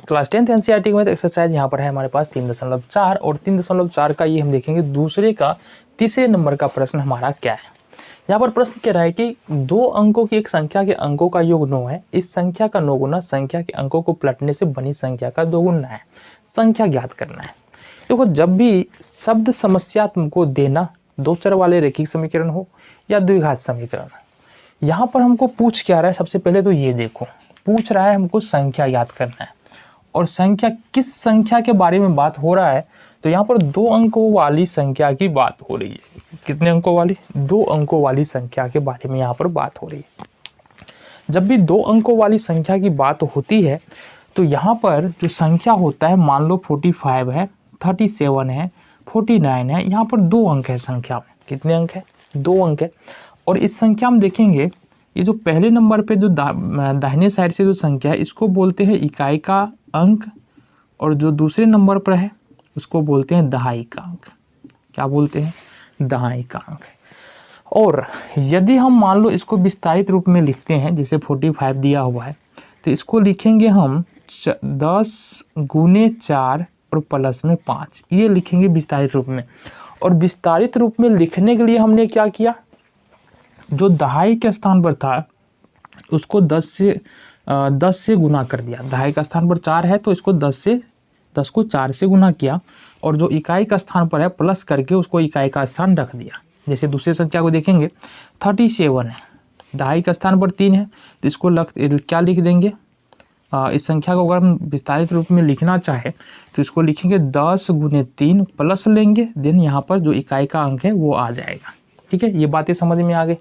Class 10th NCERT में exercise यहाँ पर है हमारे पास 3.4 और 3.4 का ये हम देखेंगे दूसरे का तीसरे नंबर का प्रश्न हमारा क्या है। यहाँ पर प्रश्न कह रहा है कि 2 अंकों की एक संख्या के अंकों का योग 9 है। इस संख्या का 9 गुना संख्या के अंकों को पलटने से बनी संख्या का 2 गुना है। संख्या ज्ञात करना है। देखो, जब भी शब्द समस्या तुमको देना, दो चर वाले रैखिक समीकरण हो या द्विघात समीकरण, यहाँ पर हमको पूछ क्या रहा है। सबसे पहले तो ये देखो, पूछ रहा है हमको संख्या याद करना है। और संख्या, किस संख्या के बारे में बात हो रहा है, तो यहाँ पर 2 अंकों वाली संख्या की बात हो रही है। कितने अंकों वाली? 2 अंकों वाली संख्या के बारे में यहाँ पर बात हो रही है। जब भी 2 अंकों वाली संख्या की बात होती है तो यहाँ पर जो संख्या होता है, मान लो 45 है, 37 है, 49 है, यहाँ पर 2 अंक है संख्या में। कितने अंक है? 2 अंक है। और इस संख्या में देखेंगे, ये जो पहले नंबर पे जो दाहिने साइड से जो संख्या है, इसको बोलते हैं इकाई का अंक, और जो दूसरे नंबर पर है उसको बोलते हैं दहाई का अंक। क्या बोलते हैं? दहाई का अंक। और यदि हम मान लो इसको विस्तारित रूप में लिखते हैं, जैसे 45 दिया हुआ है, तो इसको लिखेंगे हम 10 गुने 4 और प्लस में 5, ये लिखेंगे विस्तारित रूप में। और विस्तारित रूप में लिखने के लिए हमने क्या किया, जो दहाई के स्थान पर था उसको 10 से गुना कर दिया। दहाई का स्थान पर 4 है तो इसको 10 को 4 से गुना किया, और जो इकाई का स्थान पर है प्लस करके उसको इकाई का स्थान रख दिया। जैसे दूसरी संख्या को देखेंगे, 37 है, दहाई का स्थान पर 3 है, तो इसको क्या लिख देंगे, इस संख्या को अगर हम विस्तारित रूप में लिखना चाहे तो इसको लिखेंगे 10 गुने 3 प्लस लेंगे, देन यहाँ पर जो इकाई का अंक है वो आ जाएगा। ठीक है, ये बातें समझ में आ गई?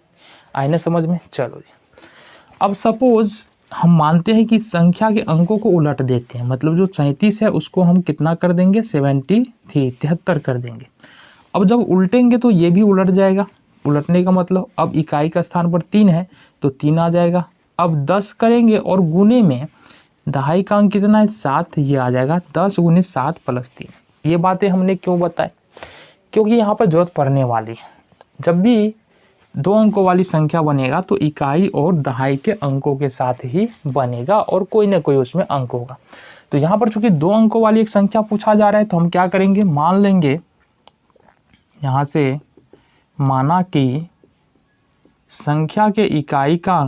आए ना समझ में? चलो जी, अब सपोज हम मानते हैं कि संख्या के अंकों को उलट देते हैं, मतलब जो 37 है उसको हम कितना कर देंगे, 73 कर देंगे। अब जब उल्टेंगे तो ये भी उलट जाएगा। उलटने का मतलब, अब इकाई का स्थान पर 3 है तो 3 आ जाएगा। अब 10 करेंगे और गुने में दहाई का अंक कितना है, 7, ये आ जाएगा 10 गुने 7 प्लस 3। ये बातें हमने क्यों बताए? क्योंकि यहाँ पर जरूरत पड़ने वाली है। जब भी 2 अंकों वाली संख्या बनेगा तो इकाई और दहाई के अंकों के साथ ही बनेगा, और कोई ना कोई उसमें अंक होगा। तो यहाँ पर चूंकि 2 अंकों वाली एक संख्या पूछा जा रहा है, तो हम क्या करेंगे, मान लेंगे यहाँ से, माना कि संख्या के इकाई का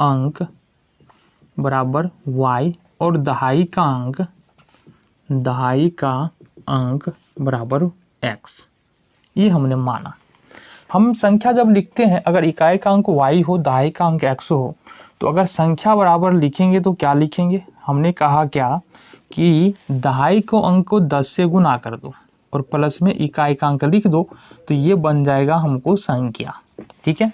अंक बराबर y और दहाई का अंक बराबर x। ये हमने माना। हम संख्या जब लिखते हैं, अगर इकाई का अंक y हो, दहाई का अंक x हो, तो अगर संख्या बराबर लिखेंगे तो क्या लिखेंगे, हमने कहा क्या कि दहाई को अंक को 10 से गुना कर दो और प्लस में इकाई का अंक लिख दो, तो ये बन जाएगा हमको संख्या। ठीक है,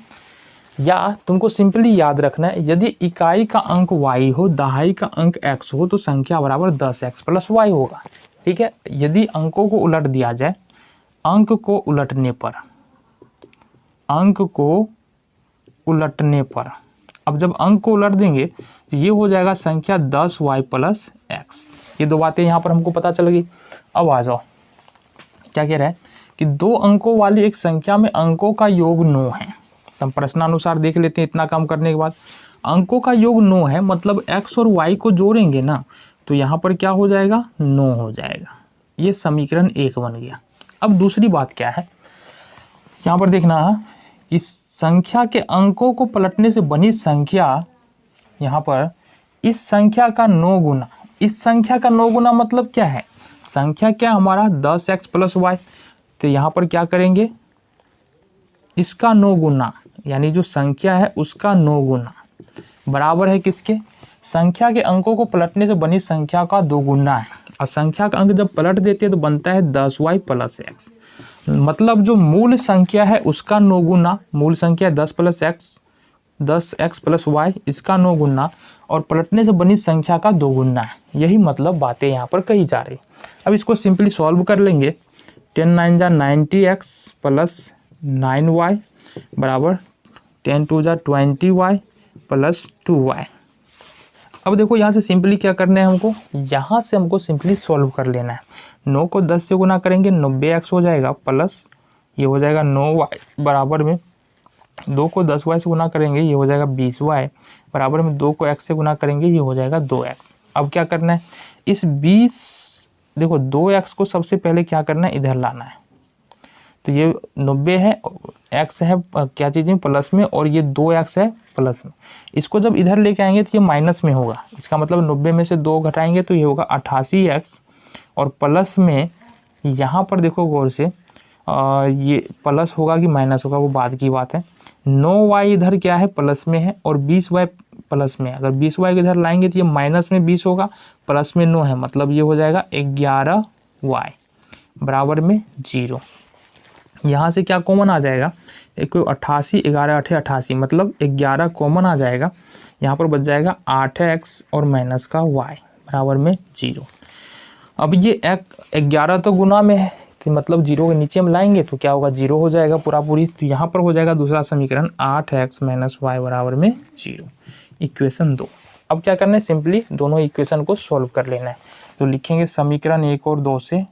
या तुमको सिंपली याद रखना है, यदि इकाई का अंक y हो, दहाई का अंक x हो, तो संख्या बराबर 10x प्लस y होगा। ठीक है, यदि अंकों को उलट दिया जाए, अंक को उलटने पर, अब जब अंक को उलट देंगे तो ये हो जाएगा संख्या 10y प्लस x। ये 2 बातें यहाँ पर हमको पता चल गई। अब आ जाओ, क्या कह रहा है कि 2 अंकों वाली एक संख्या में अंकों का योग 9 है। तो हम प्रश्नानुसार देख लेते हैं। इतना काम करने के बाद अंकों का योग 9 है, मतलब x और y को जोड़ेंगे ना, तो यहाँ पर क्या हो जाएगा, 9 हो जाएगा। ये समीकरण 1 बन गया। अब दूसरी बात क्या है, यहाँ पर देखना कि संख्या के अंकों को पलटने से बनी संख्या, यहाँ पर इस संख्या का 9 गुना, इस संख्या का 9 गुना मतलब क्या है, संख्या क्या हमारा 10x प्लस y, तो यहाँ पर क्या करेंगे, इसका 9 गुना, यानी जो संख्या है उसका 9 गुना बराबर है किसके, संख्या के अंकों को पलटने से बनी संख्या का 2 गुना है। और संख्या का अंक जब पलट देते हैं तो बनता है 10y प्लस x, मतलब जो मूल संख्या है उसका 9 गुना, मूल संख्या 10 plus x, 10x plus y, इसका 9 गुना, और पलटने से बनी संख्या का 2 गुना है। यही मतलब बातें यहाँ पर कही जा रही। अब इसको सिंपली सॉल्व कर लेंगे। 10 9 जा 90x प्लस 9y बराबर 10 2 जा 20y प्लस 2y। अब देखो यहाँ से सिंपली क्या करना है हमको, यहाँ से हमको सिंपली सॉल्व कर लेना है। 9 को 10 से गुना करेंगे 90x हो जाएगा, प्लस ये हो जाएगा 9y बराबर में 2 को 10y से गुना करेंगे ये हो जाएगा 20y, बराबर में 2 को x से गुना करेंगे ये हो जाएगा 2x। अब क्या करना है, इस 20 देखो 2x को सबसे पहले क्या करना है, इधर लाना है। तो ये 90 है, x है क्या चीज़ में प्लस में, और ये 2x है प्लस में। इसको जब इधर लेके आएंगे तो ये माइनस में होगा, इसका मतलब 90 में से 2 घटाएंगे तो ये होगा 88x, और प्लस में यहाँ पर देखो गौर से ये प्लस होगा कि माइनस होगा वो बाद की बात है। 9y इधर क्या है, प्लस में है, और 20y प्लस में है। अगर 20y इधर लाएंगे तो ये माइनस में 20 होगा, प्लस में 9 है, मतलब ये हो जाएगा 11y बराबर में 0। यहाँ से क्या कॉमन आ जाएगा, एक 88, 11 8 88, मतलब 11 कॉमन आ जाएगा। यहाँ पर बच जाएगा 8x और माइनस का y बराबर में 0। अब ये 11 तो गुना में है, तो मतलब 0 के नीचे हम लाएंगे तो क्या होगा, 0 हो जाएगा पूरा पूरी। तो यहाँ पर हो जाएगा दूसरा समीकरण 8x माइनस y बराबर में 0, इक्वेशन 2। अब क्या करना है, सिंपली दोनों इक्वेशन को सोल्व कर लेना है। तो लिखेंगे समीकरण 1 और 2 से,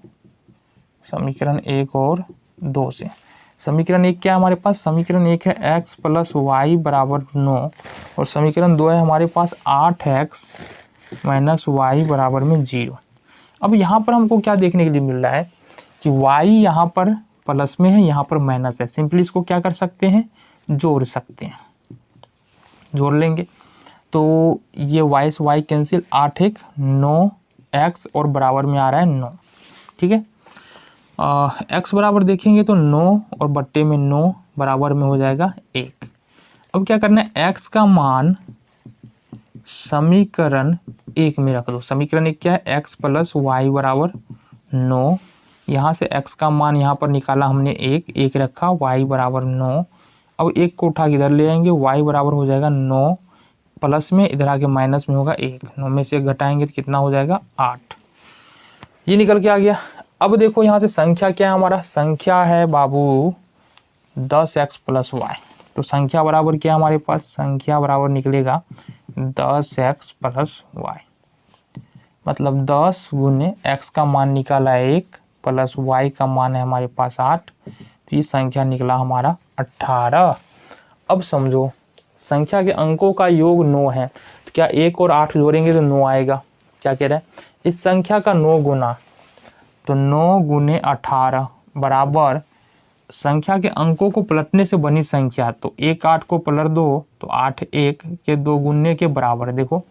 समीकरण 1 और 2 से। समीकरण 1 क्या है हमारे पास, समीकरण 1 है x प्लस वाई बराबर 9, और समीकरण 2 है हमारे पास 8x माइनस वाई बराबर में 0। अब यहाँ पर हमको क्या देखने के लिए मिल रहा है कि y यहाँ पर प्लस में है, यहाँ पर माइनस है। सिंपली इसको क्या कर सकते हैं, जोड़ सकते हैं, जोड़ लेंगे तो ये y से y कैंसिल, 8 1 9x और बराबर में आ रहा है 9, ठीक है। x बराबर देखेंगे तो 9 और बट्टे में 9 बराबर में हो जाएगा 1। अब क्या करना है, x का मान समीकरण 1 में रख दो। समीकरण 1 क्या है, x प्लस वाई बराबर 9, यहाँ से x का मान यहाँ पर निकाला हमने 1 रखा, y बराबर 9। अब 1 को उठा के इधर ले आएंगे, y बराबर हो जाएगा 9 प्लस में, इधर आके माइनस में होगा 1, 9 में से 1 घटाएंगे तो कितना हो जाएगा 8, ये निकल के आ गया। अब देखो यहाँ से संख्या क्या है, हमारा संख्या है बाबू 10x प्लस वाई। तो संख्या बराबर क्या है हमारे पास, संख्या बराबर निकलेगा 10x प्लस वाई, मतलब 10 गुने x का मान निकाला 1 प्लस y का मान है हमारे पास 8, तो ये संख्या निकला हमारा 18। अब समझो संख्या के अंकों का योग 9 है, तो क्या 1 और 8 जोड़ेंगे तो 9 आएगा। क्या कह रहे हैं, इस संख्या का 9 गुना, तो 9 गुने 18 बराबर संख्या के अंकों को पलटने से बनी संख्या। तो 1 8 को पलट दो तो 8 1 के 2 गुने के बराबर। देखो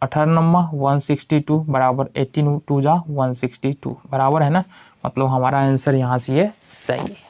18 नंबर 162 बराबर 18 2 जा 162 बराबर है ना, मतलब हमारा आंसर यहाँ से ये सही है।